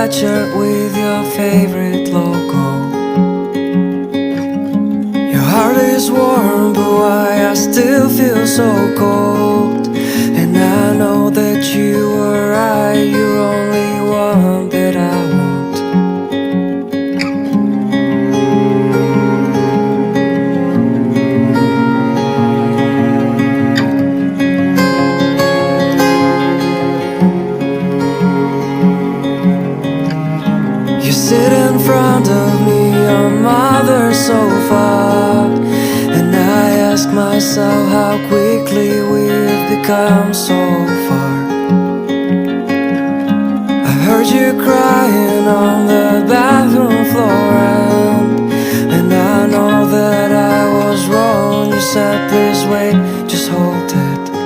sweatshirt with your favorite logo. Your heart is warm, but why I still feel so cold. And I know that you were right, you're only one that I want. You sit in front of me on mother's sofa, and I ask myself how quickly we've become so far. I've heard you crying on the bathroom floor, and I know that I was wrong. You said please wait, just hold it.